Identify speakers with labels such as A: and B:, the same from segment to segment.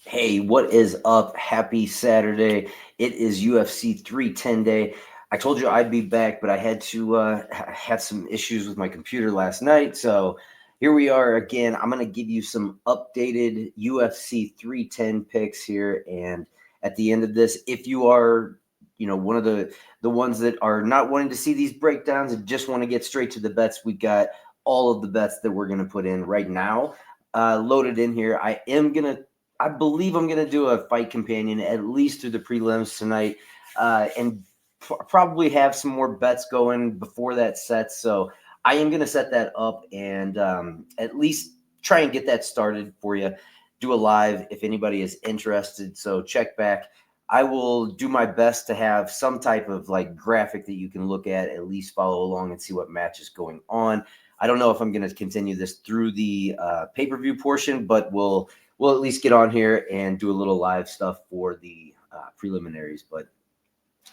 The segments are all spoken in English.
A: Hey, what is up? Happy Saturday. It is UFC 310 day. I told you I'd be back, but I had to had some issues with my computer last night. So here we are again. I'm going to give you some updated UFC 310 picks here, and at the end of this, if you are, one of the ones that are not wanting to see these breakdowns and just want to get straight to the bets, we got all of the bets that we're going to put in right now loaded in here. I believe I'm going to do a fight companion at least through the prelims tonight, and probably have some more bets going before that sets. So I am going to set that up and at least try and get that started for you. Do a live if anybody is interested. So check back. I will do my best to have some type of like graphic that you can look at least follow along and see what match is going on. I don't know if I'm going to continue this through the pay-per-view portion, but we'll at least get on here and do a little live stuff for the preliminaries. But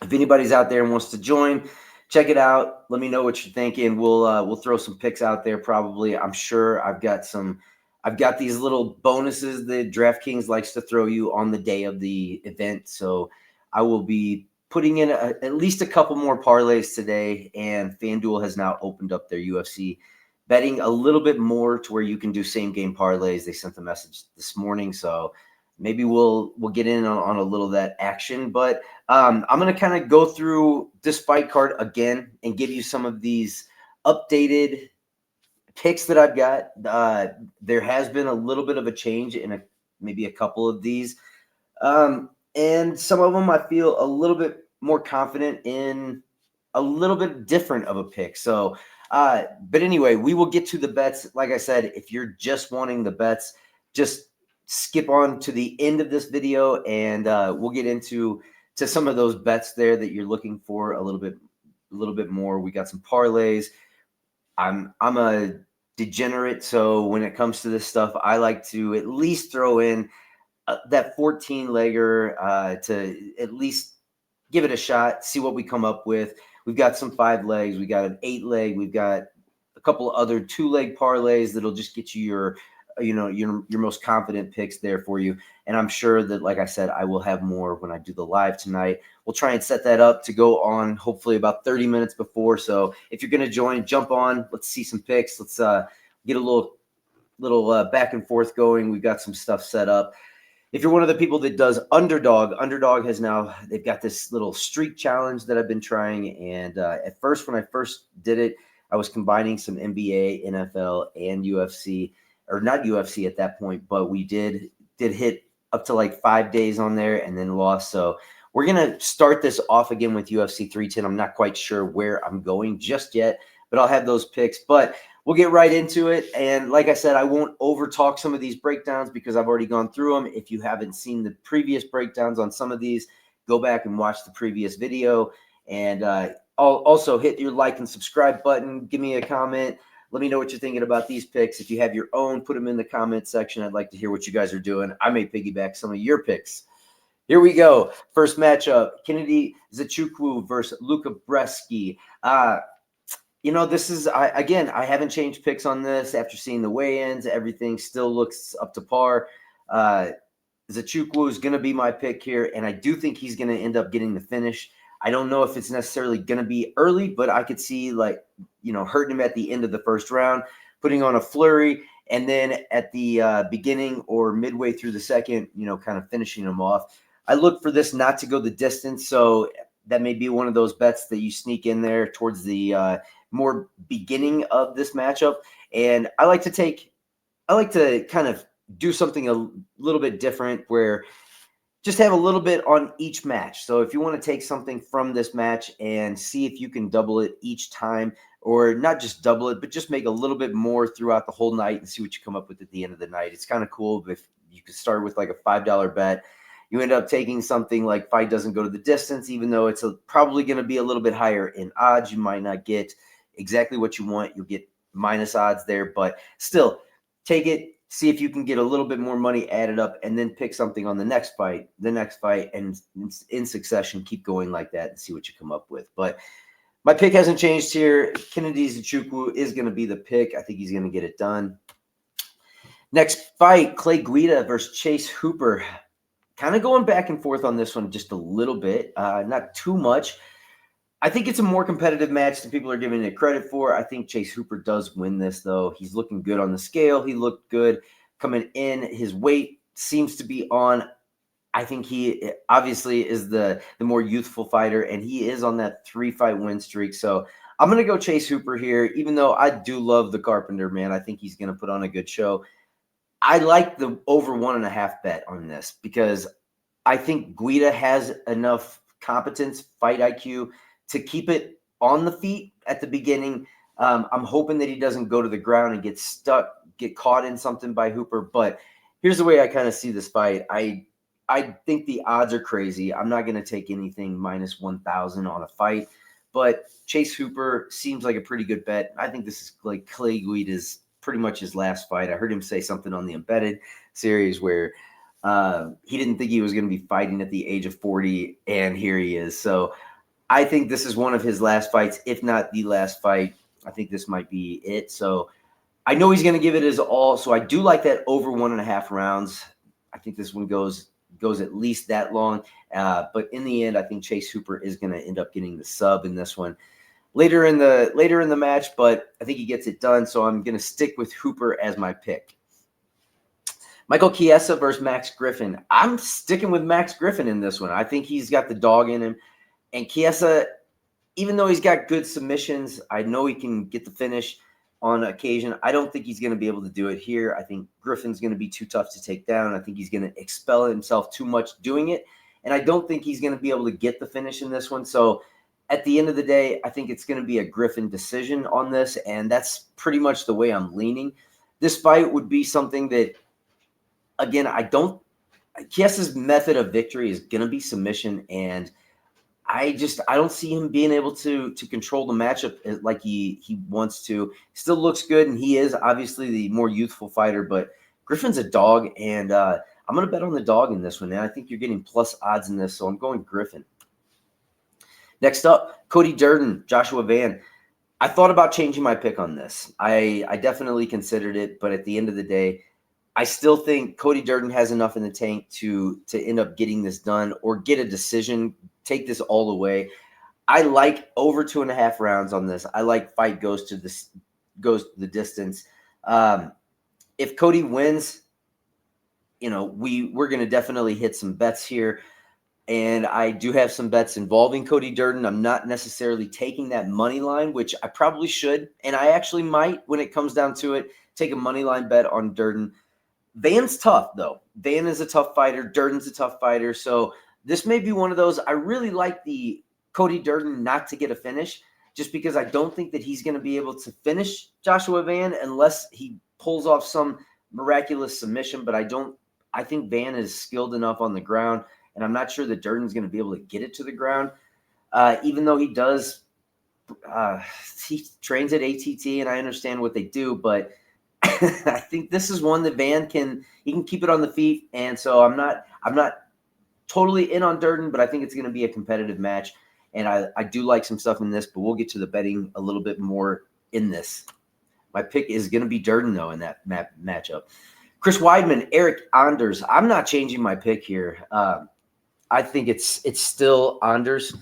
A: if anybody's out there and wants to join, check it out. Let me know what you're thinking. We'll throw some picks out there probably. I'm sure I've got these little bonuses that DraftKings likes to throw you on the day of the event. So I will be putting in at least a couple more parlays today. And FanDuel has now opened up their UFC betting a little bit more to where you can do same game parlays. They sent the message this morning, so maybe we'll get in on a little of that action. But I'm going to kind of go through this fight card again and give you some of these updated picks that I've got. There has been a little bit of a change in maybe a couple of these, and some of them I feel a little bit more confident in, a little bit different of a pick. So but anyway, we will get to the bets. Like I said, if you're just wanting the bets, just skip on to the end of this video, and we'll get into some of those bets there that you're looking for a little bit more. We got some parlays. I'm a degenerate, so when it comes to this stuff, I like to at least throw in that 14 legger to at least give it a shot, see what we come up with. We've got some 5 legs. We got an 8 leg. We've got a couple of other 2 leg parlays that'll just get you your most confident picks there for you. And I'm sure that, like I said, I will have more when I do the live tonight. We'll try and set that up to go on hopefully about 30 minutes before. So if you're going to join, jump on. Let's see some picks. Let's get a little back and forth going. We've got some stuff set up. If you're one of the people that does Underdog has now, they've got this little streak challenge that I've been trying. And at first, when I first did it, I was combining some NBA, NFL, and UFC, or not UFC at that point, but we did hit up to like 5 days on there and then lost. So we're going to start this off again with UFC 310. I'm not quite sure where I'm going just yet, but I'll have those picks. But we'll get right into it. And like I said, I won't over talk some of these breakdowns because I've already gone through them. If you haven't seen the previous breakdowns on some of these, go back and watch the previous video. And also hit your like and subscribe button. Give me a comment. Let me know what you're thinking about these picks. If you have your own, put them in the comment section. I'd like to hear what you guys are doing. I may piggyback some of your picks. Here we go. First matchup, Nzechukwu versus Luque Brzeski. This is, I haven't changed picks on this after seeing the weigh-ins. Everything still looks up to par. Nzechukwu is going to be my pick here, and I do think he's going to end up getting the finish. I don't know if it's necessarily going to be early, but I could see, hurting him at the end of the first round, putting on a flurry, and then at the beginning or midway through the second, kind of finishing him off. I look for this not to go the distance, so that may be one of those bets that you sneak in there towards the more beginning of this matchup. And I like to kind of do something a little bit different where just have a little bit on each match. So if you want to take something from this match and see if you can double it each time, or not just double it, but just make a little bit more throughout the whole night and see what you come up with at the end of the night. It's kind of cool if you could start with like a $5 bet. You end up taking something like fight doesn't go to the distance, even though it's probably going to be a little bit higher in odds. You might not get exactly what you want. You'll get minus odds there, but still take it, see if you can get a little bit more money added up, and then pick something on the next fight, and in succession, keep going like that and see what you come up with. But my pick hasn't changed here. Nzechukwu is going to be the pick. I think he's going to get it done. Next fight, Guida versus Chase Hooper. kind of going back and forth on this one just a little bit, not too much. I think it's a more competitive match than people are giving it credit for. I think Chase Hooper does win this, though. He's looking good on the scale. He looked good coming in. His weight seems to be on. I think he obviously is the more youthful fighter, and he is on that 3-fight win streak. So I'm going to go Chase Hooper here, even though I do love the Carpenter, man. I think he's going to put on a good show. I like the over 1.5 bet on this because I think Guida has enough competence, fight IQ to keep it on the feet at the beginning. I'm hoping that he doesn't go to the ground and get stuck, get caught in something by Hooper. But here's the way I kind of see this fight. I think the odds are crazy. I'm not going to take anything minus 1,000 on a fight. But Chase Hooper seems like a pretty good bet. I think this is like Clay Guida's pretty much his last fight. I heard him say something on the Embedded series where he didn't think he was going to be fighting at the age of 40, and here he is. So I think this is one of his last fights, if not the last fight. I think this might be it. So I know he's going to give it his all. So I do like that over 1.5 rounds. I think this one goes at least that long. But in the end, I think Chase Hooper is going to end up getting the sub in this one later in the match, but I think he gets it done. So I'm going to stick with Hooper as my pick. Michael Chiesa versus Max Griffin. I'm sticking with Max Griffin in this one. I think he's got the dog in him. And Chiesa, even though he's got good submissions, I know he can get the finish on occasion. I don't think he's going to be able to do it here. I think Griffin's going to be too tough to take down. I think he's going to expel himself too much doing it. And I don't think he's going to be able to get the finish in this one. So at the end of the day, I think it's going to be a Griffin decision on this. And that's pretty much the way I'm leaning. This fight would be something that, again, Chiesa's method of victory is going to be submission. And I don't see him being able to control the matchup like he wants to. Still looks good, and he is obviously the more youthful fighter, but Griffin's a dog, and I'm going to bet on the dog in this one, and I think you're getting plus odds in this, so I'm going Griffin. Next up, Cody Durden, Joshua Van. I thought about changing my pick on this. I definitely considered it, but at the end of the day, I still think Cody Durden has enough in the tank to end up getting this done or get a decision, take this all the way. I like over 2.5 rounds on this. I like fight goes to the distance. If Cody wins, we're going to definitely hit some bets here. And I do have some bets involving Cody Durden. I'm not necessarily taking that money line, which I probably should. And I actually might, when it comes down to it, take a money line bet on Durden. Van's tough, though. Van is a tough fighter. Durden's a tough fighter. So this may be one of those. I really like the Cody Durden not to get a finish just because I don't think that he's going to be able to finish Joshua Van unless he pulls off some miraculous submission. But I think Van is skilled enough on the ground, and I'm not sure that Durden's going to be able to get it to the ground, even though he does. He trains at ATT, and I understand what they do, but I think this is one that Van can keep it on the feet, and so I'm not totally in on Durden, but I think it's going to be a competitive match, and I do like some stuff in this, but we'll get to the betting a little bit more in this. My pick is going to be Durden, though, in that matchup. Chris Weidman, Eryk Anders. I'm not changing my pick here. I think it's still Anders.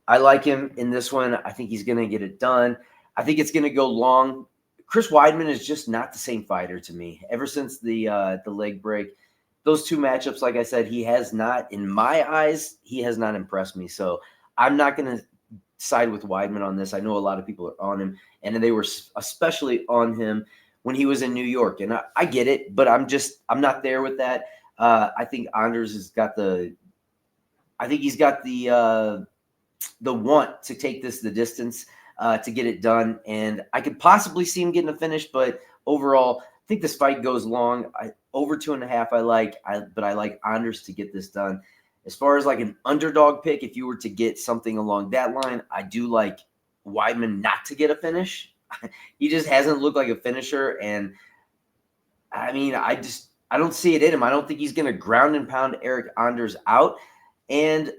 A: I like him in this one. I think he's going to get it done. I think it's going to go long. Chris Weidman is just not the same fighter to me. Ever since the leg break, those two matchups, like I said, he has not, in my eyes, he has not impressed me. So I'm not going to side with Weidman on this. I know a lot of people are on him, and they were especially on him when he was in New York. And I get it, but I'm not there with that. I think Anders has got he's got the want to take this the distance to get it done. And I could possibly see him getting a finish, but overall, I think this fight goes long. Over 2.5 but I like Anders to get this done. As far as like an underdog pick, if you were to get something along that line, I do like Weidman not to get a finish. He just hasn't looked like a finisher. And I mean, I don't see it in him. I don't think he's going to ground and pound Eryk Anders out. And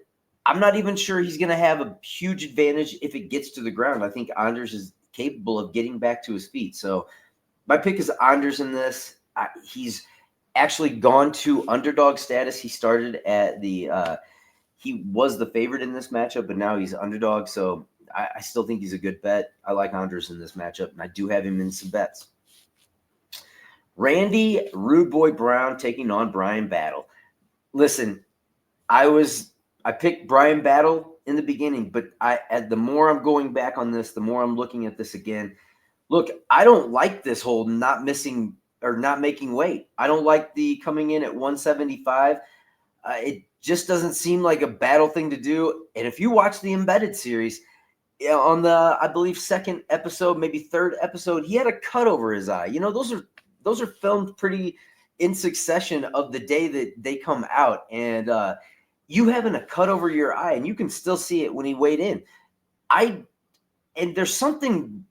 A: I'm not even sure he's going to have a huge advantage if it gets to the ground. I think Anders is capable of getting back to his feet. So my pick is Anders in this. actually gone to underdog status. He started at he was the favorite in this matchup, but now he's underdog. So I still think he's a good bet. I like Andres in this matchup, and I do have him in some bets. Randy Rude Boy Brown taking on Bryan Battle. Listen, I picked Bryan Battle in the beginning, but the more I'm going back on this, the more I'm looking at this again. Look, I don't like this whole not missing or not making weight. I don't like the coming in at 175. It just doesn't seem like a Battle thing to do. And if you watch the Embedded series, on the, I believe, second episode, maybe third episode, he had a cut over his eye. Those are filmed pretty in succession of the day that they come out, and you having a cut over your eye, and you can still see it when he weighed in. And there's something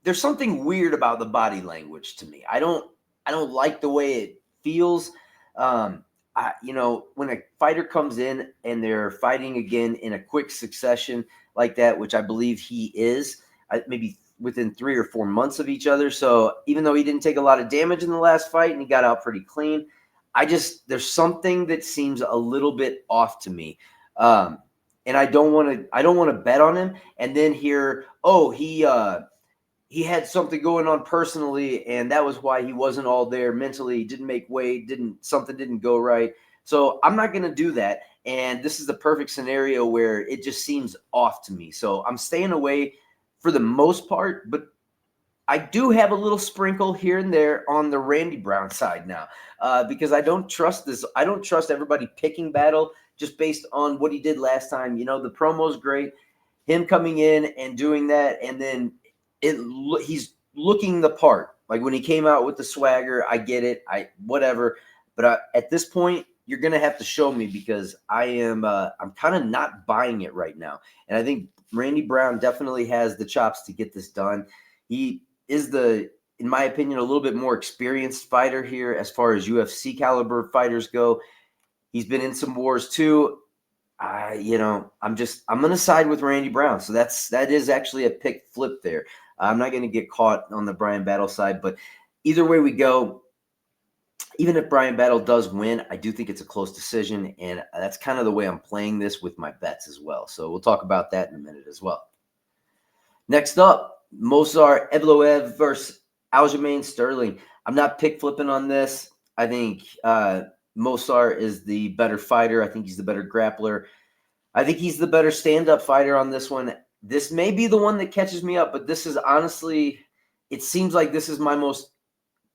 A: weird about the body language to me. I don't like the way it feels. When a fighter comes in and they're fighting again in a quick succession like that, which I believe he is, maybe within 3 or 4 months of each other. So even though he didn't take a lot of damage in the last fight and he got out pretty clean, there's something that seems a little bit off to me. And I don't want to bet on him and then hear, he had something going on personally, and that was why he wasn't all there mentally, didn't make weight, something didn't go right. So I'm not going to do that. And this is the perfect scenario where it just seems off to me. So I'm staying away for the most part, but I do have a little sprinkle here and there on the Randy Brown side now, because I don't trust this. I don't trust everybody picking Battle just based on what he did last time. The promo's great, him coming in and doing that, and then he's looking the part. Like when he came out with the swagger, I get it, whatever. But at this point, you're gonna have to show me, because I'm kind of not buying it right now, and I think Randy Brown definitely has the chops to get this done. He is in my opinion, a little bit more experienced fighter here as far as UFC caliber fighters go. He's been in some wars too. I'm going to side with Randy Brown. So that is actually a pick flip there. I'm not going to get caught on the Bryan Battle side, but either way we go, even if Bryan Battle does win, I do think it's a close decision, and that's kind of the way I'm playing this with my bets as well. So we'll talk about that in a minute as well. Next up, Movsar Evloev versus Aljamain Sterling. I'm not pick flipping on this. I think Movsar is the better fighter. I think he's the better grappler. I think he's the better stand-up fighter on this one. This may be the one that catches me up, but this is honestly, it seems like this is my most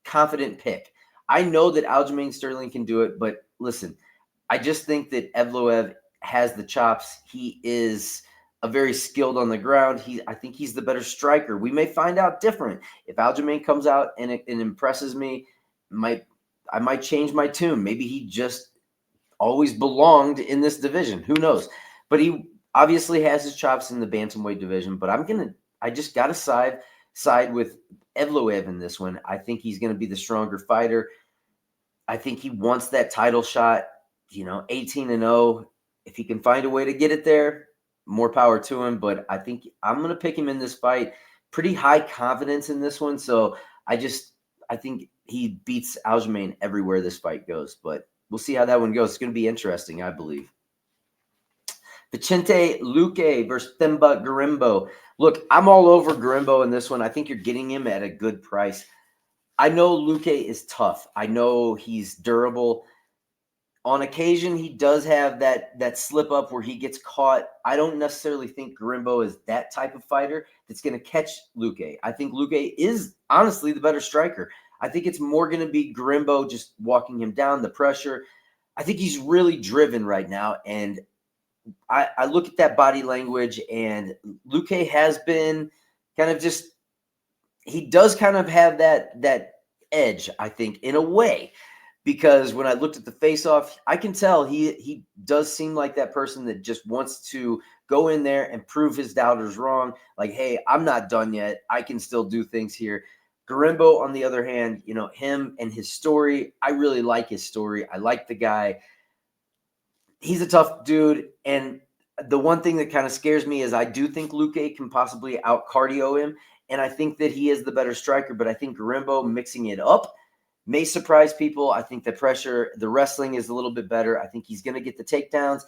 A: confident pick. I know that Aljamain Sterling can do it, but listen, I just think that Evloev has the chops. He is a very skilled on the ground. I think he's the better striker. We may find out different. If Aljamain comes out and it impresses me, I might change my tune. Maybe he just always belonged in this division. Who knows? But he obviously has his chops in the bantamweight division. But I just got to side with Evloev in this one. I think he's going to be the stronger fighter. I think he wants that title shot. 18-0. If he can find a way to get it there, more power to him. But I think I'm going to pick him in this fight. Pretty high confidence in this one. So I think he beats Aljamain everywhere this fight goes. But we'll see how that one goes. It's going to be interesting, I believe. Vicente Luque versus Themba Gorimbo. Look, I'm all over Gorimbo in this one. I think you're getting him at a good price. I know Luque is tough. I know he's durable. On occasion, he does have that slip up where he gets caught. I don't necessarily think Gorimbo is that type of fighter that's going to catch Luque. I think Luque is honestly the better striker. I think it's more going to be Gorimbo just walking him down, the pressure. I think he's really driven right now, and I look at that body language, and Luque has been kind of just – he does kind of have that edge, I think, in a way, because when I looked at the face-off, I can tell he does seem like that person that just wants to go in there and prove his doubters wrong. Like, hey, I'm not done yet. I can still do things here. Gorimbo, on the other hand, him and his story, I really like his story. I like the guy. He's a tough dude, and the one thing that kind of scares me is I do think Luque can possibly out-cardio him, and I think that he is the better striker, but I think Gorimbo mixing it up may surprise people. I think the wrestling is a little bit better. I think he's going to get the takedowns,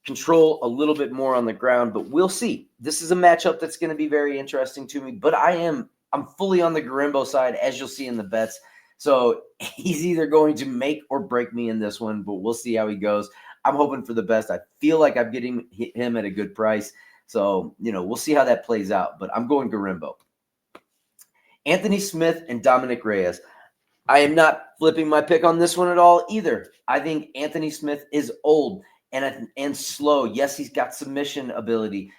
A: control a little bit more on the ground, but we'll see. This is a matchup that's going to be very interesting to me, but I'm fully on the Gorimbo side, as you'll see in the bets. So he's either going to make or break me in this one, but we'll see how he goes. I'm hoping for the best. I feel like I'm getting him at a good price. So, we'll see how that plays out, but I'm going Gorimbo. Anthony Smith and Dominick Reyes. I am not flipping my pick on this one at all either. I think Anthony Smith is old and slow. Yes, he's got submission ability.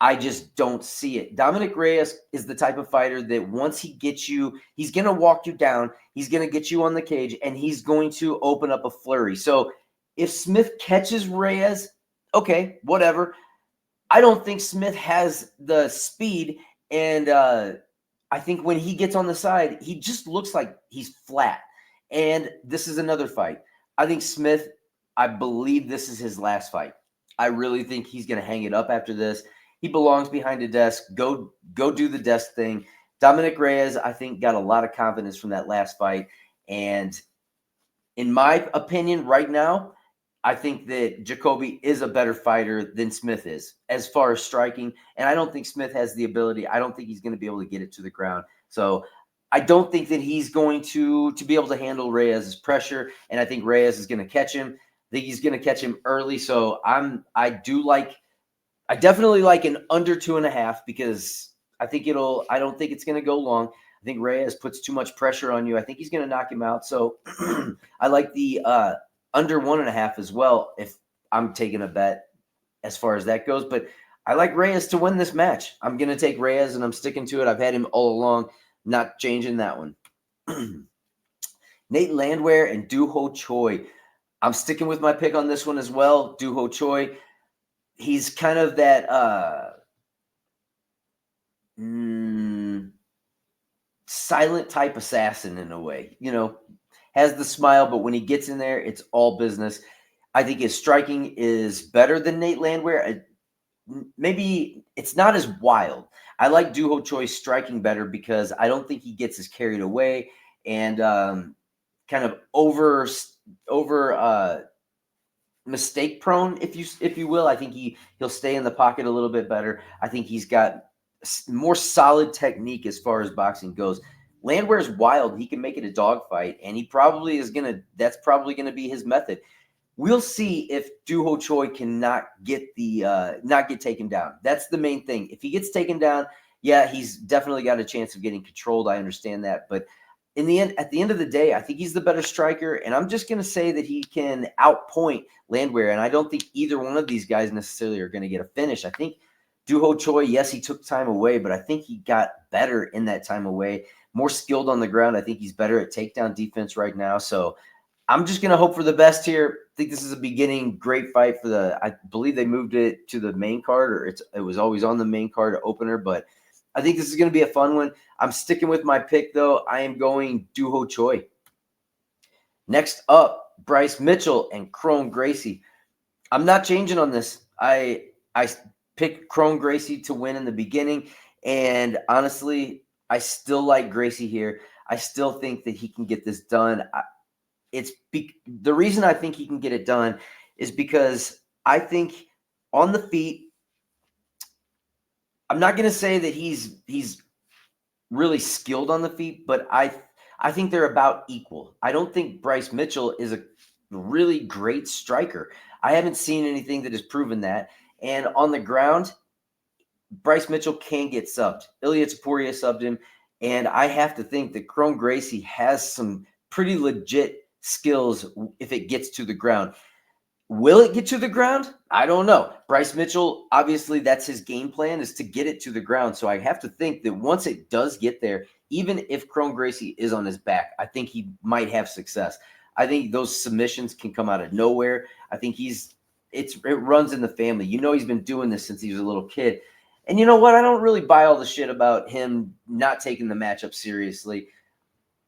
A: I just don't see it. Dominick Reyes is the type of fighter that once he gets you, he's going to walk you down. He's going to get you on the cage, and he's going to open up a flurry. So if Smith catches Reyes, okay, whatever. I don't think Smith has the speed, and I think when he gets on the side, he just looks like he's flat. And this is another fight. I think Smith, I believe this is his last fight. I really think he's going to hang it up after this. He belongs behind a desk. Go do the desk thing. Dominick Reyes, I think, got a lot of confidence from that last fight. And in my opinion, right now, I think that Jacoby is a better fighter than Smith is as far as striking. And I don't think Smith has the ability. I don't think he's going to be able to get it to the ground. So I don't think that he's going to be able to handle Reyes' pressure. And I think Reyes is going to catch him. I think he's going to catch him early. So I definitely like an under 2.5 because I don't think it's going to go long. I think Reyes puts too much pressure on you. I think he's going to knock him out. So I like the under 1.5 as well if I'm taking a bet as far as that goes. But I like Reyes to win this match. I'm going to take Reyes, and I'm sticking to it. I've had him all along, not changing that one. Nate Landwehr and DooHo Choi. I'm sticking with my pick on this one as well. DooHo Choi. He's kind of that silent type assassin in a way. Has the smile, but when he gets in there, it's all business. I think his striking is better than Nate Landwehr. Maybe it's not as wild. I like DooHo Choi's striking better because I don't think he gets as carried away and kind of over mistake prone, if you will. I think he'll stay in the pocket a little bit better. I think he's got more solid technique as far as boxing goes. Landwehr's wild. He can make it a dogfight, and that's probably gonna be his method. We'll see if DooHo Choi cannot get taken down. That's the main thing. If he gets taken down, yeah, he's definitely got a chance of getting controlled. I understand that, but at the end of the day, I think he's the better striker, and I'm just gonna say that he can outpoint Landwehr, and I don't think either one of these guys necessarily are gonna get a finish. I think DooHo Choi, yes, he took time away, but I think he got better in that time away. More skilled on the ground. I think he's better at takedown defense right now. So I'm just going to hope for the best here. I think this is a beginning great fight I believe they moved it to the main card, or it was always on the main card opener, but I think this is going to be a fun one. I'm sticking with my pick, though. I am going DooHo Choi. Next up, Bryce Mitchell and Kron Gracie. I'm not changing on this. I picked Kron Gracie to win in the beginning, and honestly, I still like Gracie here. I still think that he can get this done. The reason I think he can get it done is because I think on the feet, I'm not going to say that he's really skilled on the feet, but I think they're about equal. I don't think Bryce Mitchell is a really great striker. I haven't seen anything that has proven that. And on the ground, Bryce Mitchell can get subbed. Ilia Topuria subbed him. And I have to think that Kron Gracie has some pretty legit skills if it gets to the ground. Will it get to the ground? I don't know. Bryce Mitchell, obviously, that's his game plan, is to get it to the ground. So I have to think that once it does get there, even if Kron Gracie is on his back, I think he might have success. I think those submissions can come out of nowhere. I think it runs in the family. He's been doing this since he was a little kid. And you know what? I don't really buy all the shit about him not taking the matchup seriously.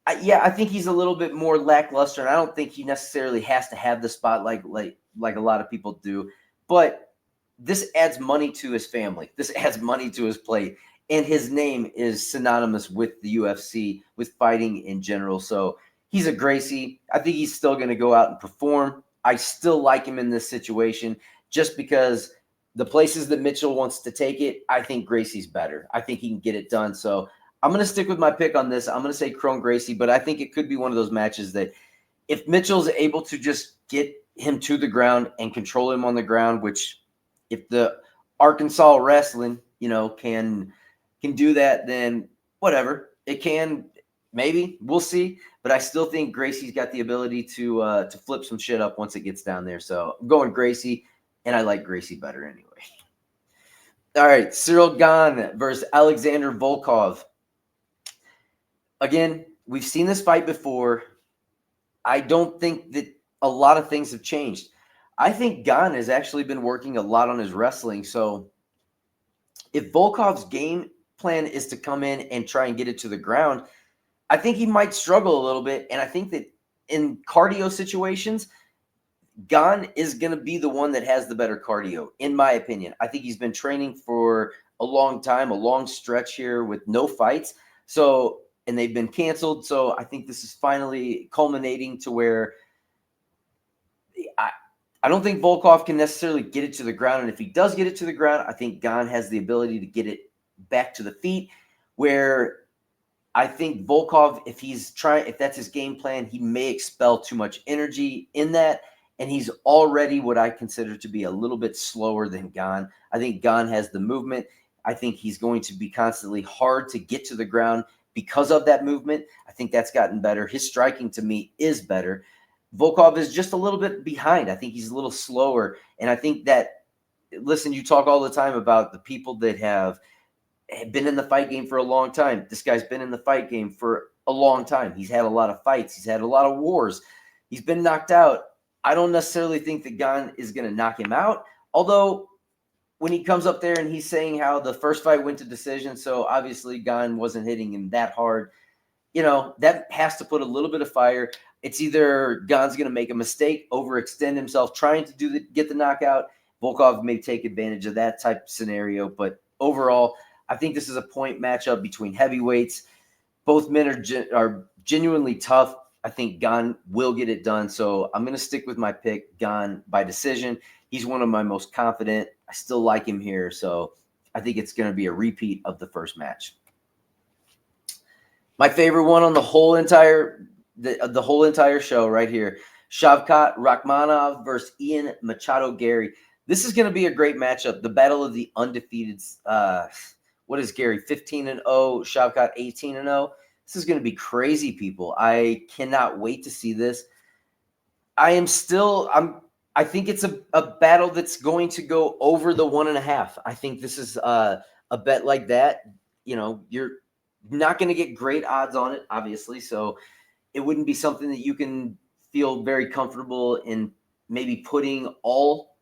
A: I think he's a little bit more lackluster, and I don't think he necessarily has to have the spotlight like a lot of people do. But this adds money to his family. This adds money to his plate. And his name is synonymous with the UFC, with fighting in general. So he's a Gracie. I think he's still going to go out and perform. I still like him in this situation just because the places that Mitchell wants to take it, I think Gracie's better. I think he can get it done. So I'm going to stick with my pick on this. I'm going to say Kron Gracie, but I think it could be one of those matches that if Mitchell's able to just get him to the ground and control him on the ground, which if the Arkansas wrestling, can do that, then whatever. It can, maybe. We'll see. But I still think Gracie's got the ability to flip some shit up once it gets down there. So I'm going Gracie, and I like Gracie better anyway. All right, Ciryl Gane versus Alexander Volkov. Again, we've seen this fight before. I don't think that a lot of things have changed. I think Gane has actually been working a lot on his wrestling. So if Volkov's game plan is to come in and try and get it to the ground, I think he might struggle a little bit. And I think that in cardio situations, Gane is going to be the one that has the better cardio, in my opinion. I think he's been training for a long time, a long stretch here with no fights. So, and they've been canceled. So I think this is finally culminating to where I don't think Volkov can necessarily get it to the ground. And if he does get it to the ground, I think Gane has the ability to get it back to the feet, where I think Volkov, if that's his game plan, he may expel too much energy in that. And he's already what I consider to be a little bit slower than Gane. I think Gane has the movement. I think he's going to be constantly hard to get to the ground because of that movement. I think that's gotten better. His striking to me is better. Volkov is just a little bit behind. I think he's a little slower. And I think that, listen, you talk all the time about the people that have been in the fight game for a long time. This guy's been in the fight game for a long time. He's had a lot of fights. He's had a lot of wars. He's been knocked out. I don't necessarily think that Gane is going to knock him out. Although when he comes up there and he's saying how the first fight went to decision, so obviously Gane wasn't hitting him that hard, that has to put a little bit of fire. It's either Gane's going to make a mistake, overextend himself, trying to get the knockout. Volkov may take advantage of that type of scenario. But overall, I think this is a point matchup between heavyweights. Both men are genuinely tough. I think Gane will get it done. So I'm going to stick with my pick, Gane by decision. He's one of my most confident. I still like him here. So I think it's going to be a repeat of the first match. My favorite one on the whole entire show right here, Shavkat Rakhmonov versus Ian Machado Gary. This is going to be a great matchup. The battle of the undefeateds. What is Gary? 15-0, Shavkat 18-0. This is going to be crazy, people. I cannot wait to see this. I think it's a battle that's going to go over the 1.5. I think this is a bet like that. You're not going to get great odds on it, obviously. So it wouldn't be something that you can feel very comfortable in maybe putting all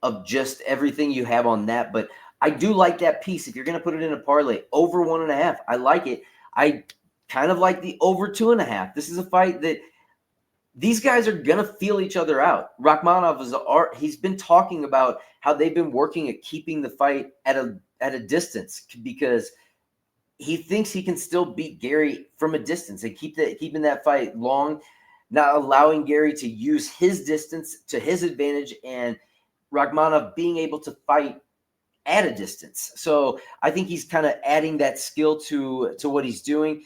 A: of just everything you have on that. But I do like that piece. If you're going to put it in a parlay, over 1.5, I like it. I kind of like the over 2.5. This is a fight that these guys are going to feel each other out. Rakhmonov he's been talking about how they've been working at keeping the fight at a distance because he thinks he can still beat Gary from a distance and keeping that fight long, not allowing Gary to use his distance to his advantage, and Rakhmonov being able to fight at a distance. So I think he's kind of adding that skill to what he's doing.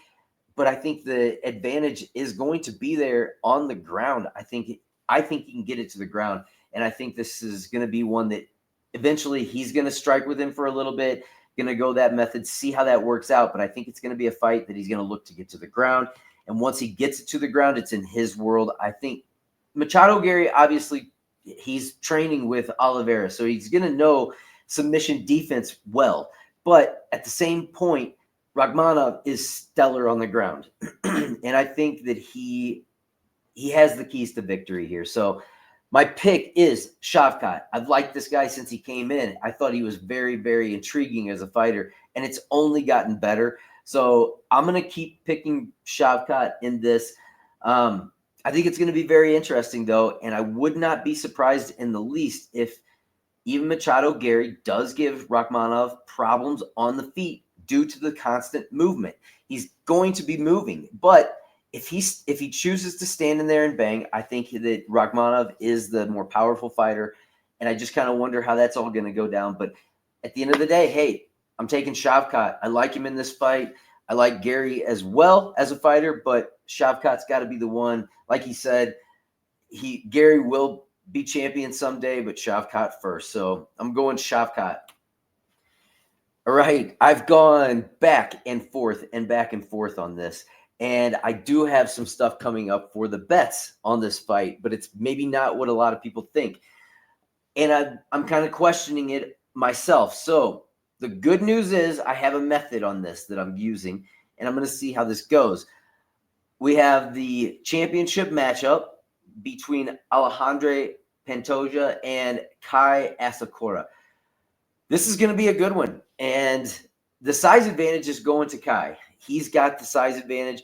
A: But I think the advantage is going to be there on the ground. I think he can get it to the ground. And I think this is going to be one that eventually he's going to strike with him for a little bit, going to go that method, see how that works out. But I think it's going to be a fight that he's going to look to get to the ground. And once he gets it to the ground, it's in his world. I think Machado Gary, obviously, he's training with Oliveira, so he's going to know submission defense well. But at the same point, Rakhmonov is stellar on the ground. And I think that he has the keys to victory here. So my pick is Shavkat. I've liked this guy since he came in. I thought he was very, very intriguing as a fighter, and it's only gotten better. So I'm going to keep picking Shavkat in this. I think it's going to be very interesting, though, and I would not be surprised in the least if even Machado Gary does give Rakhmonov problems on the feet due to the constant movement. He's going to be moving, but if he chooses to stand in there and bang, I think that Rakhmonov is the more powerful fighter, and I just kind of wonder how that's all going to go down. But at the end of the day, hey, I'm taking Shavkat. I like him in this fight. I like Gary as well as a fighter, but Shavkat's got to be the one. Like he said, Gary will be champion someday, but Shavkat first. So I'm going Shavkat. All right, I've gone back and forth on this. And I do have some stuff coming up for the bets on this fight, but it's maybe not what a lot of people think. And I'm kind of questioning it myself. So the good news is I have a method on this that I'm using, and I'm going to see how this goes. We have the championship matchup between Alejandro Pantoja and Kai Asakura. This is going to be a good one. And the size advantage is going to Kai. He's got the size advantage.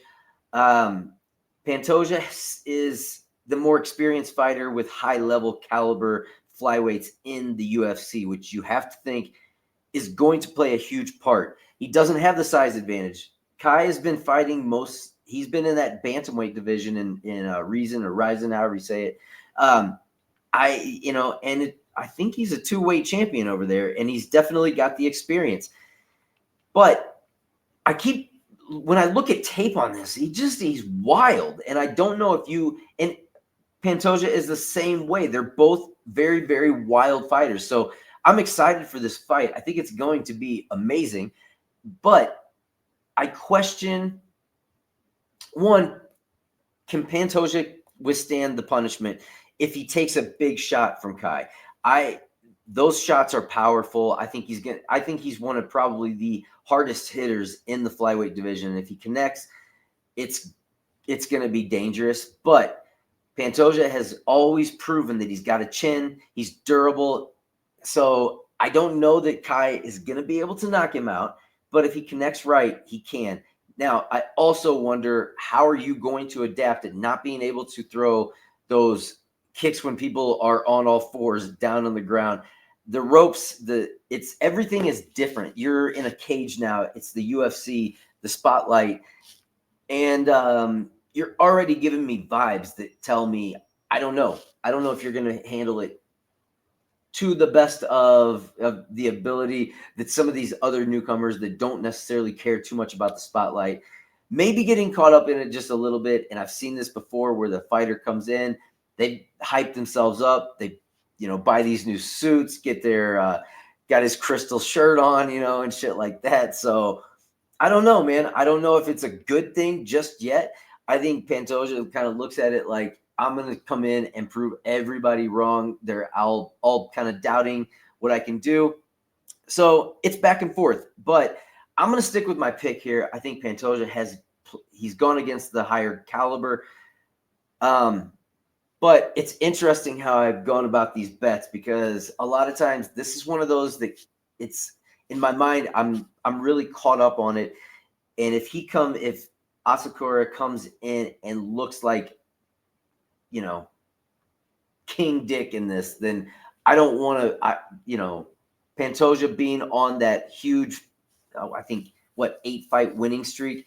A: Pantoja is the more experienced fighter with high-level caliber flyweights in the UFC, which you have to think is going to play a huge part. He doesn't have the size advantage. Kai has been fighting he's been in that bantamweight division in Ryzen, however you say it. I think he's a two-weight champion over there, and he's definitely got the experience. But when I look at tape on this, he's wild. And I don't know and Pantoja is the same way. They're both very, very wild fighters. So I'm excited for this fight. I think it's going to be amazing. But I question, one, can Pantoja withstand the punishment if he takes a big shot from Kai? Those shots are powerful. I think he's one of probably the hardest hitters in the flyweight division. And if he connects, it's going to be dangerous. But Pantoja has always proven that he's got a chin. He's durable. So I don't know that Kai is going to be able to knock him out. But if he connects right, he can. Now, I also wonder, how are you going to adapt at not being able to throw those kicks when people are on all fours down on the ground? The ropes, everything is different. You're in a cage now. It's the UFC, the spotlight. And you're already giving me vibes that tell me, I don't know. I don't know if you're going to handle it to the best of the ability that some of these other newcomers that don't necessarily care too much about the spotlight, maybe getting caught up in it just a little bit. And I've seen this before where the fighter comes in, they hype themselves up. They, buy these new suits, get got his crystal shirt on, and shit like that. So I don't know, man. I don't know if it's a good thing just yet. I think Pantoja kind of looks at it like, I'm going to come in and prove everybody wrong. They're all kind of doubting what I can do. So it's back and forth, but I'm going to stick with my pick here. I think Pantoja he's gone against the higher caliber. But it's interesting how I've gone about these bets, because a lot of times this is one of those that it's in my mind, I'm really caught up on it. And if Asakura comes in and looks like, King Dick in this, then I don't want to, Pantoja being on that huge, I think, 8-fight winning streak.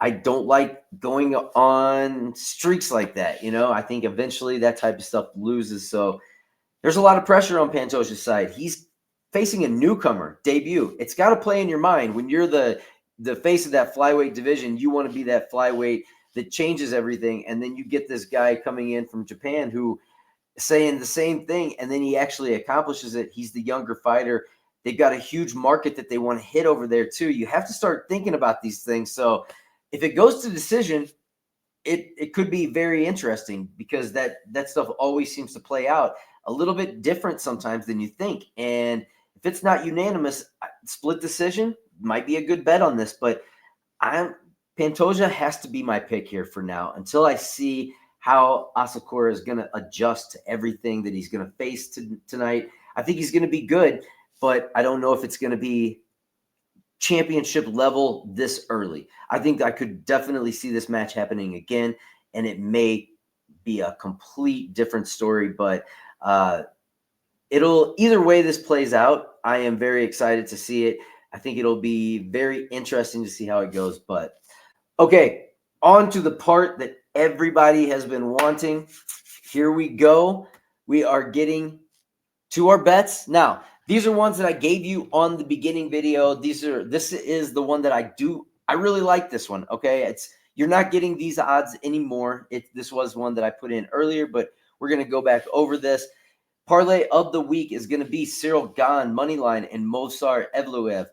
A: I don't like going on streaks like that. I think eventually that type of stuff loses. So there's a lot of pressure on Pantoja's side. He's facing a newcomer debut. It's got to play in your mind when you're the face of that flyweight division. You want to be that flyweight that changes everything. And then you get this guy coming in from Japan who saying the same thing, and then he actually accomplishes it. He's the younger fighter. They've got a huge market that they want to hit over there too. You have to start thinking about these things. So if it goes to decision, it could be very interesting, because that stuff always seems to play out a little bit different sometimes than you think. And if it's not unanimous, split decision might be a good bet on this. But Pantoja has to be my pick here for now until I see how Asakura is going to adjust to everything that he's going to face tonight. I think he's going to be good, but I don't know if it's going to be championship level this early. I think I could definitely see this match happening again, and it may be a complete different story, but either way this plays out, I am very excited to see it. I think it'll be very interesting to see how it goes. But okay, On to the part that everybody has been wanting. Here we go. We are getting to our bets. Now, these are ones that I gave you on the beginning video. This is the one that I really like this one. Okay. You're not getting these odds anymore. This was one that I put in earlier, but we're going to go back over this. Parlay of the week is going to be Ciryl Gane money line and Movsar Evloev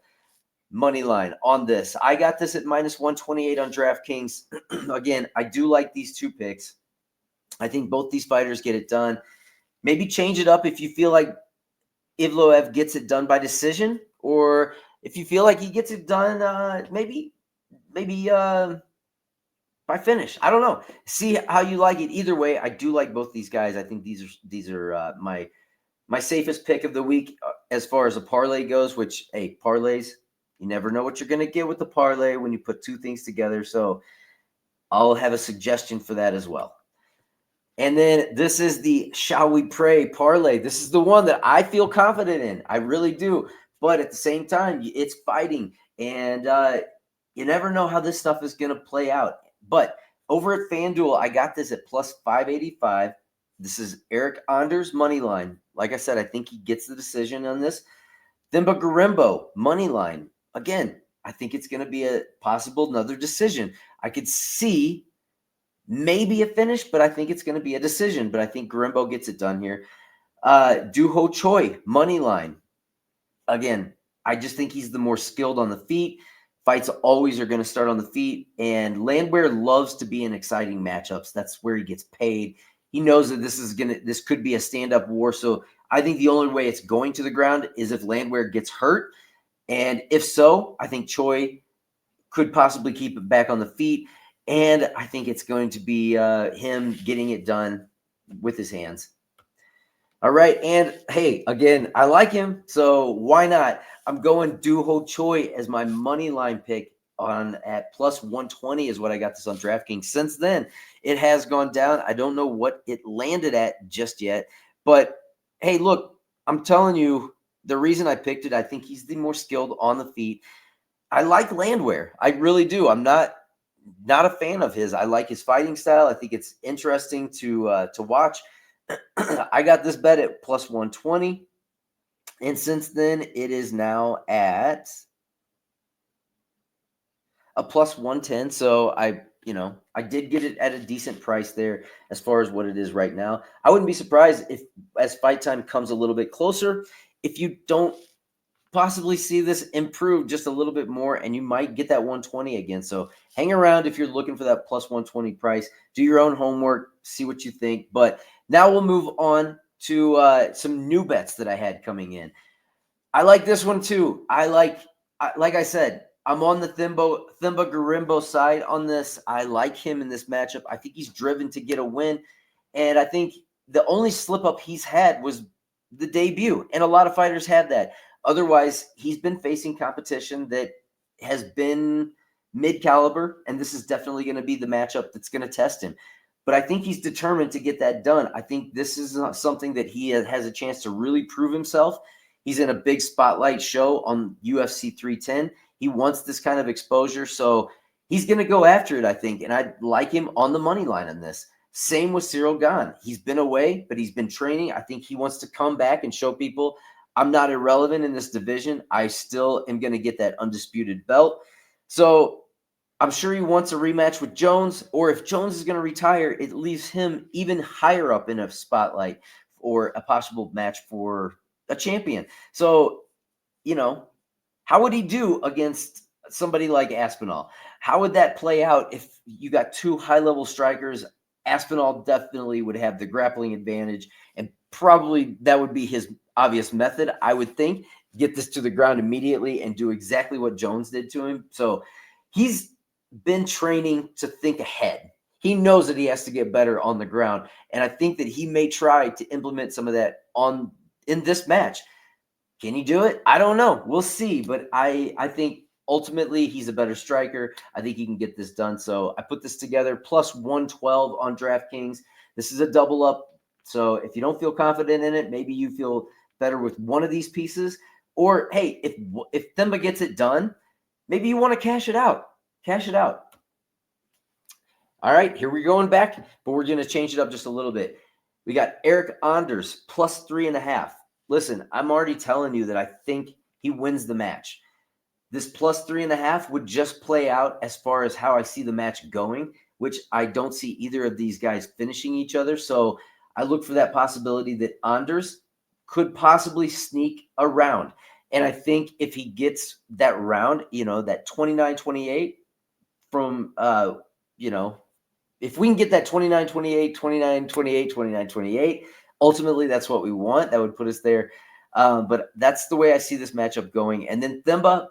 A: money line on this. I got this at minus 128 on DraftKings. Again, I do like these two picks. I think both these fighters get it done. Maybe change it up if you feel like Evloev gets it done by decision, or if you feel like he gets it done, maybe by finish. I don't know. See how you like it. Either way, I do like both these guys. I think these are my safest pick of the week as far as a parlay goes. Which, hey, parlays, you never know what you're going to get with the parlay when you put two things together. So I'll have a suggestion for that as well. And then this is the Shall We Pray parlay. This is the one that I feel confident in. I really do. But at the same time, it's fighting. And you never know how this stuff is going to play out. But over at FanDuel, I got this at plus 585. This is Eryk Anders money line. Like I said, I think he gets the decision on this. Themba Gorimbo money line. Again, I think it's going to be a possible another decision. I could see maybe a finish, but I think it's going to be a decision. But I think Gorimbo gets it done here. DooHo Choi money line. Again, I just think he's the more skilled on the feet. Fights always are going to start on the feet. And Landwehr loves to be in exciting matchups. That's where he gets paid. He knows that this could be a stand-up war. So I think the only way it's going to the ground is if Landwehr gets hurt. And if so, I think Choi could possibly keep it back on the feet. And I think it's going to be him getting it done with his hands. All right. And hey, again, I like him. So why not? I'm going DooHo Choi as my money line pick at plus 120 is what I got this on DraftKings. Since then, it has gone down. I don't know what it landed at just yet. But hey, look, I'm telling you, the reason I picked it, I think he's the more skilled on the feet. I like Landwehr. I really do. I'm not a fan of his. I like his fighting style. I think it's interesting to watch. I got this bet at plus 120. And since then, it is now at a plus 110. So I did get it at a decent price there as far as what it is right now. I wouldn't be surprised if as fight time comes a little bit closer, if you don't possibly see this improve just a little bit more, and you might get that 120 again. So hang around if you're looking for that plus 120 price. Do your own homework, see what you think. But now we'll move on to some new bets that I had coming in. I like this one too. Like I said, I'm on the Themba Gorimbo side on this. I like him in this matchup. I think he's driven to get a win. And I think the only slip up he's had was the debut. And a lot of fighters had that. Otherwise, he's been facing competition that has been mid-caliber, and this is definitely going to be the matchup that's going to test him. But I think he's determined to get that done. I think this is something that he has a chance to really prove himself. He's in a big spotlight show on UFC 310. He wants this kind of exposure, so he's going to go after it, I think, and I like him on the money line on this. Same with Ciryl Gane. He's been away, but he's been training. I think he wants to come back and show people I'm not irrelevant in this division. I still am going to get that undisputed belt. So I'm sure he wants a rematch with Jones, or if Jones is going to retire, it leaves him even higher up in a spotlight or a possible match for a champion. So, how would he do against somebody like Aspinall? How would that play out if you got two high-level strikers? Aspinall definitely would have the grappling advantage, and probably that would be his obvious method, I would think. Get this to the ground immediately and do exactly what Jones did to him. So he's been training to think ahead. He knows that he has to get better on the ground, and I think that he may try to implement some of that in this match. Can he do it? I don't know. We'll see, but I think ultimately he's a better striker. I think he can get this done. So I put this together plus 112 on DraftKings. This is a double up. So if you don't feel confident in it, maybe you feel better with one of these pieces. Or, hey, if Themba gets it done, maybe you want to cash it out. Cash it out. All right, here we're going back, but we're going to change it up just a little bit. We got Eryk Anders plus 3.5. Listen, I'm already telling you that I think he wins the match. This plus 3.5 would just play out as far as how I see the match going, which I don't see either of these guys finishing each other. So I look for that possibility that Anders could possibly sneak around. And I think if he gets that round, that 29-28 from, if we can get that 29-28, 29-28, 29-28, ultimately that's what we want. That would put us there. But that's the way I see this matchup going. And then Themba,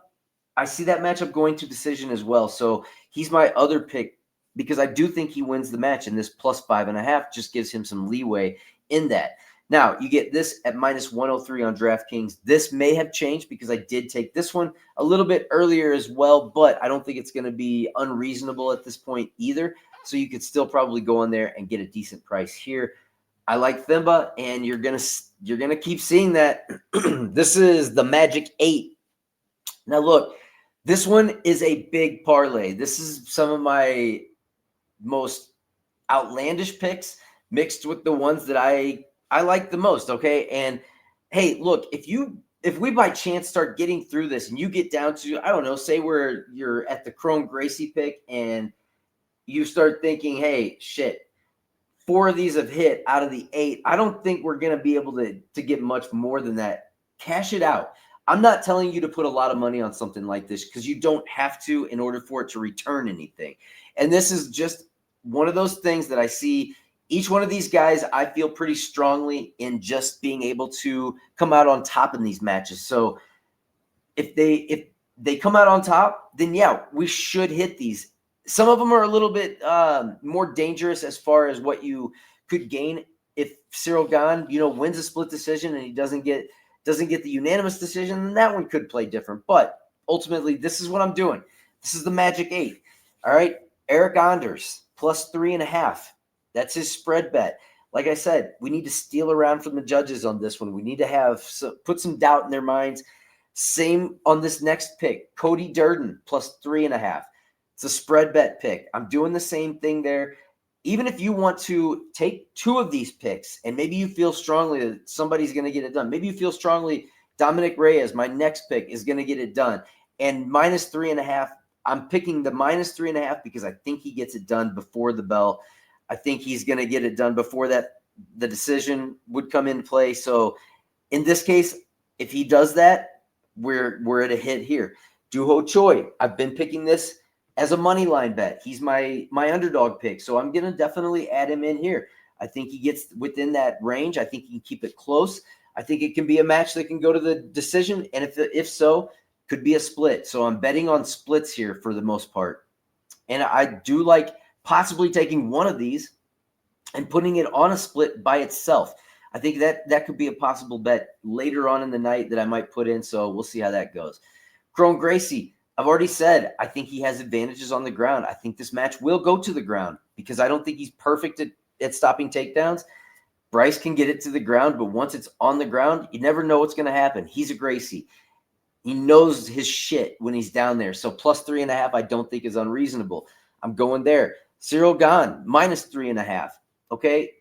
A: I see that matchup going to decision as well. So he's my other pick because I do think he wins the match, and this plus 5.5 just gives him some leeway in that. Now, you get this at minus 103 on DraftKings. This may have changed because I did take this one a little bit earlier as well, but I don't think it's going to be unreasonable at this point either. So you could still probably go in there and get a decent price here. I like Themba, and you're gonna keep seeing that. This is the Magic 8. Now, look, this one is a big parlay. This is some of my most outlandish picks mixed with the ones that I like the most, okay? And hey, look, if we by chance start getting through this and you get down to, I don't know, say you're at the Kron Gracie pick and you start thinking, hey, shit, 4 of these have hit out of the 8. I don't think we're going to be able to get much more than that. Cash it out. I'm not telling you to put a lot of money on something like this because you don't have to in order for it to return anything. And this is just one of those things that I see each one of these guys, I feel pretty strongly in just being able to come out on top in these matches. So if they come out on top, then yeah, we should hit these. Some of them are a little bit more dangerous as far as what you could gain if Ciryl Gane, wins a split decision and he doesn't get the unanimous decision, then that one could play different. But ultimately, this is what I'm doing. This is the Magic 8. All right, Eryk Anders plus 3.5. That's his spread bet. Like I said, we need to steal around from the judges on this one. We need to put some doubt in their minds. Same on this next pick, Cody Durden plus 3.5. It's a spread bet pick. I'm doing the same thing there. Even if you want to take 2 of these picks and maybe you feel strongly that somebody's going to get it done. Maybe you feel strongly Dominick Reyes, my next pick, is going to get it done. And minus 3.5, I'm picking the minus 3.5 because I think he gets it done before the bell. I think he's going to get it done before the decision would come in play. So in this case, if he does that, we're at a hit here. DooHo Choi, I've been picking this as a money line bet. He's my underdog pick, so I'm going to definitely add him in here. I think he gets within that range. I think he can keep it close. I think it can be a match that can go to the decision, and if so, could be a split. So I'm betting on splits here for the most part. And I do like possibly taking one of these and putting it on a split by itself. I think that could be a possible bet later on in the night that I might put in, so we'll see how that goes. Kron Gracie, I've already said I think he has advantages on the ground. I think this match will go to the ground because I don't think he's perfect at stopping takedowns. Bryce can get it to the ground, but once it's on the ground, you never know what's going to happen. He's a Gracie. He knows his shit when he's down there. So plus 3.5, I don't think is unreasonable. I'm going there. Ciryl Gane, minus 3.5. Okay.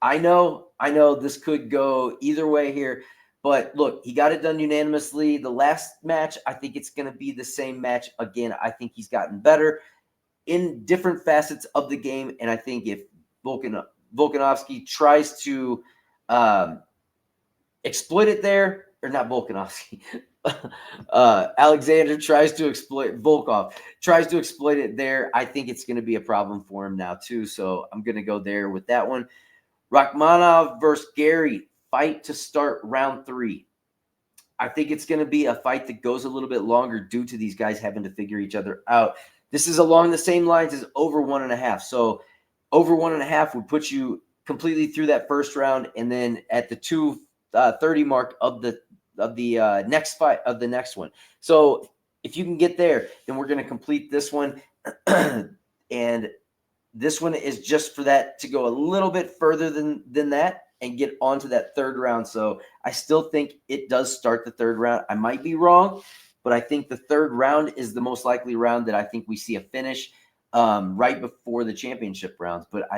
A: I know this could go either way here, but look, he got it done unanimously. The last match, I think it's going to be the same match again. I think he's gotten better in different facets of the game, and I think if Volkanovski tries to exploit it there, or not Volkanovski, Alexander tries to exploit Volkov, tries to exploit it there, I think it's going to be a problem for him now too. So I'm going to go there with that one. Rakhmonov versus Gary, fight to start round 3. I think it's going to be a fight that goes a little bit longer due to these guys having to figure each other out. This is along the same lines as over 1.5. So over 1.5 would put you completely through that first round, and then at the 2:30 mark of the next fight of the next one. So if you can get there, then we're going to complete this one. And this one is just for that to go a little bit further than that and get onto that third round. So I still think it does start the third round. I might be wrong, but I think the third round is the most likely round that I think we see a finish. right before the championship rounds. But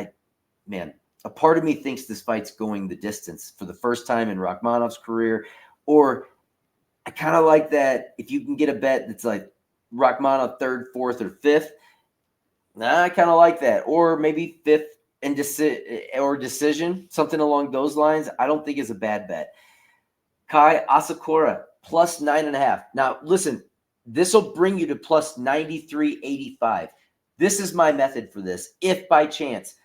A: a part of me thinks this fight's going the distance for the first time in Rakhmonov's career. Or I kind of like that if you can get a bet that's like Rakhmonov third, fourth, or fifth. I kind of like that. Or maybe fifth and decision, something along those lines. I don't think is a bad bet. Kai Asakura plus 9.5. Now, listen, this will bring you to plus 93.85. This is my method for this, if by chance.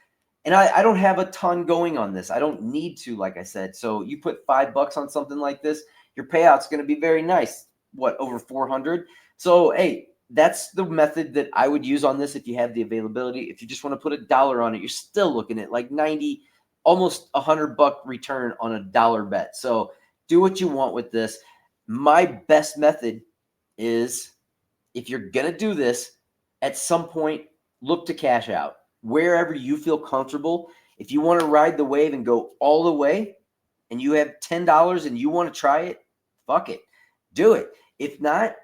A: And I don't have a ton going on this. I don't need to, like I said. So you put $5 on something like this, your payout's going to be very nice. What, over 400? So, hey, that's the method that I would use on this if you have the availability. If you just want to put $1 on it, you're still looking at like 90, almost $100 return on a dollar bet. So do what you want with this. My best method is, if you're going to do this, at some point, look to cash out. Wherever you feel comfortable. If you want to ride the wave and go all the way and you have $10 and you want to try it, fuck it. Do it. If not,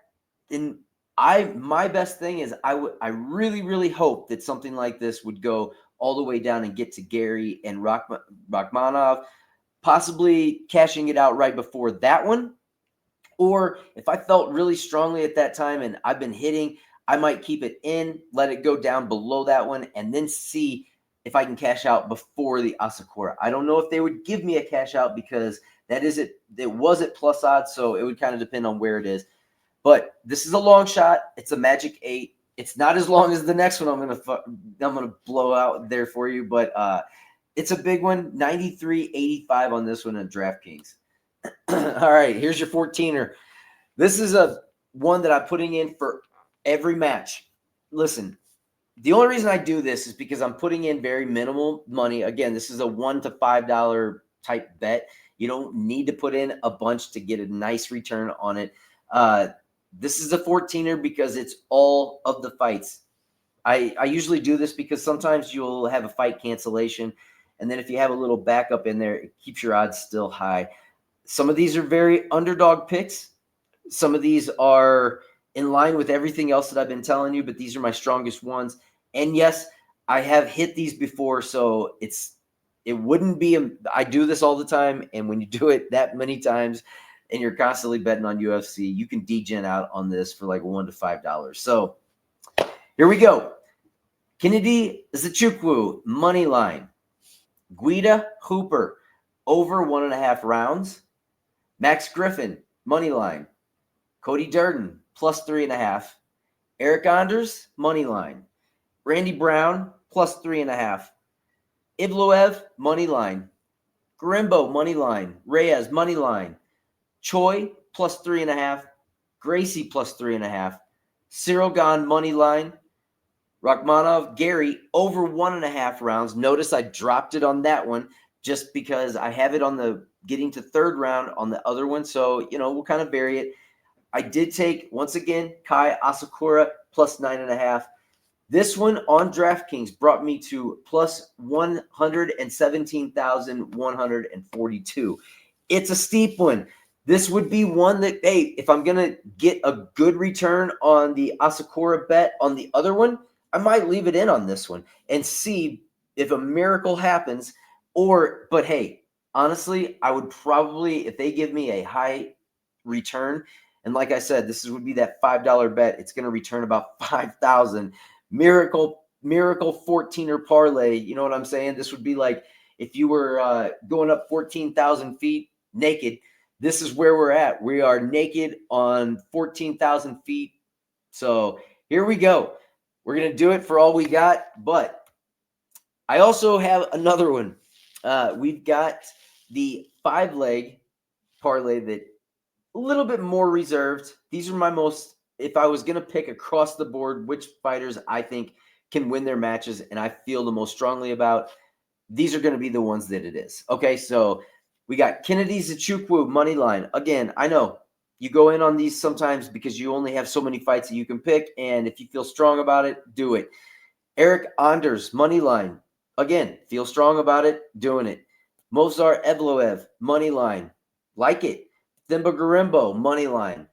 A: then my best thing is I really, really hope that something like this would go all the way down and get to Gary and Rakhmonov, possibly cashing it out right before that one. Or if I felt really strongly at that time and I've been hitting, I might keep it in, let it go down below that one, and then see if I can cash out before the Asakura. I don't know if they would give me a cash out because it was at plus odds, so it would kind of depend on where it is. But this is a long shot. It's a magic 8. It's not as long as the next one I'm gonna blow out there for you, but it's a big one. 93.85 on this one at DraftKings. All right, here's your 14er. This is a one that I'm putting in for every match. Listen, the only reason I do this is because I'm putting in very minimal money. Again, this is a $1 to $5 type bet. You don't need to put in a bunch to get a nice return on it. This is a 14er because it's all of the fights. I usually do this because sometimes you'll have a fight cancellation, and then if you have a little backup in there, it keeps your odds still high. Some of these are very underdog picks. Some of these are in line with everything else that I've been telling you, but these are my strongest ones. And yes, I have hit these before, so it wouldn't be I do this all the time, and when you do it that many times and you're constantly betting on UFC, you can degen out on this for like $1 to $5. So here we go. Kennedy Nzechukwu, money line. Guida Hooper, over 1.5 rounds. Max Griffin, money line. Cody Durden, plus 3.5. Eryk Anders, money line. Randy Brown, plus 3.5. Evloev, money line. Gorimbo, money line. Reyes, money line. Choi, plus 3.5. Gracie, plus 3.5. Ciryl Gane, money line. Rakhmonov, Gary, over 1.5 rounds. Notice I dropped it on that one just because I have it on the getting to third round on the other one. So, we'll kind of vary it. I did take, once again, Kai Asakura, plus 9.5. This one on DraftKings brought me to plus 117,142. It's a steep one. This would be one that, hey, if I'm going to get a good return on the Asakura bet on the other one, I might leave it in on this one and see if a miracle happens. But hey, honestly, I would probably, if they give me a high return, and like I said, this would be that $5 bet. It's going to return about 5,000. Miracle 14er parlay. You know what I'm saying? This would be like if you were going up 14,000 feet naked. This is where we're at. We are naked on 14,000 feet. So here we go. We're going to do it for all we got. But I also have another one. We've got the 5-leg parlay that a little bit more reserved. These are my most, if I was going to pick across the board which fighters I think can win their matches and I feel the most strongly about, these are going to be the ones that it is. Okay, so we got Kennedy Nzechukwu money line. Again, I know you go in on these sometimes because you only have so many fights that you can pick, and if you feel strong about it, do it. Eryk Anders money line. Again, feel strong about it, doing it. Movsar Evloev money line. Like it. Themba Gorimbo, money line.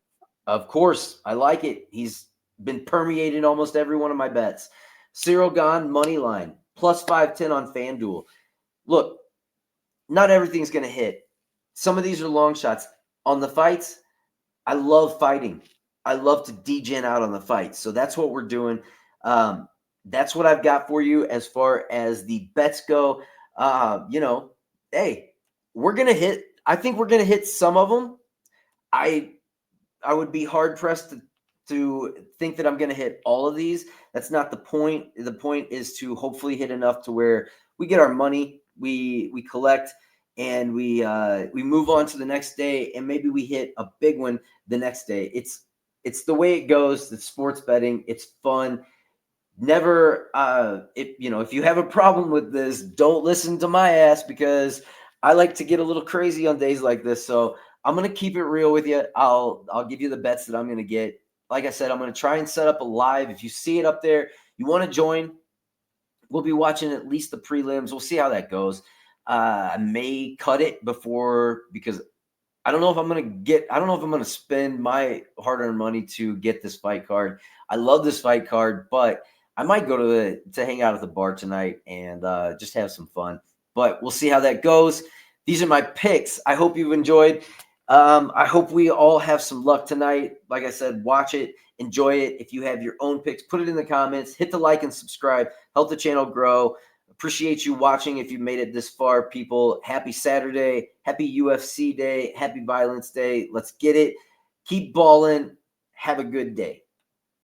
A: Of course, I like it. He's been permeating almost every one of my bets. Ciryl Gane, money line, plus 510 on FanDuel. Look, not everything's going to hit. Some of these are long shots. On the fights, I love fighting. I love to degen out on the fights. So that's what we're doing. That's what I've got for you as far as the bets go. Hey, we're going to hit. I think we're going to hit some of them. I would be hard pressed to think that I'm going to hit all of these. That's not the point. The point is to hopefully hit enough to where we get our money, we collect, and we move on to the next day, and maybe we hit a big one the next day. It's the way it goes. It's sports betting. It's fun. Never, if you have a problem with this, don't listen to my ass, because I like to get a little crazy on days like this. So I'm going to keep it real with you. I'll give you the bets that I'm going to get. Like I said, I'm going to try and set up a live. If you see it up there, you want to join, we'll be watching at least the prelims. We'll see how that goes. I may cut it before, because I don't know if I'm going to spend my hard-earned money to get this fight card. I love this fight card, but I might go to hang out at the bar tonight and just have some fun. But we'll see how that goes. These are my picks. I hope you've enjoyed. I hope we all have some luck tonight. Like I said, watch it, enjoy it. If you have your own picks, put it in the comments. Hit the like and subscribe. Help the channel grow. Appreciate you watching if you made it this far, people. Happy Saturday. Happy UFC day. Happy Violence Day. Let's get it. Keep balling. Have a good day.